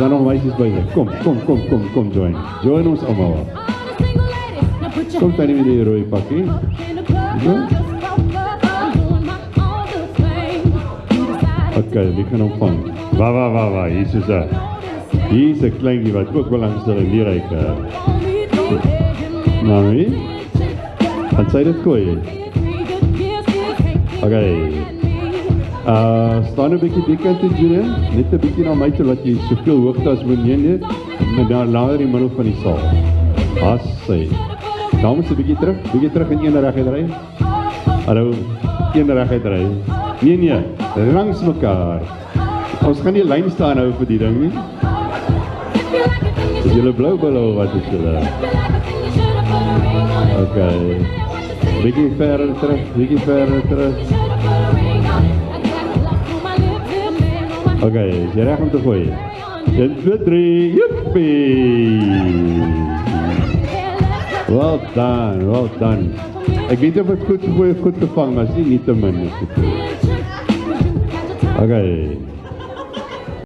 Daar nog meisjes by jou. Kom join. Join ons almal. Kom tannie met die rooi pakkie. Okay, wie gaan ontvang? Wa, hier is hy. Hier is 'n kleintjie wat ook belangstel in die ryk. Mami? Gaan sy dit gooi? Okay. Staan 'n bietjie die kant toe, Julia. Net 'n bietjie na my toe dat jy soveel hoogte as moet neem, met daar laer in die middel van die saal. As sy. Dames, 'n bietjie terug in een reguit ry. Hallo, een reguit ry. Nee, langs mekaar. Ons gaan nie lyn staan hou vir die ding nie. Is julle blou billo wat is julle? Okay. Bietjie verder terug. Okay, jy reg om te gooi. 1, 2, 3, jippie! Well done. Ek weet of het goed gegooi of goed gevang, maar is nie te min. Okay.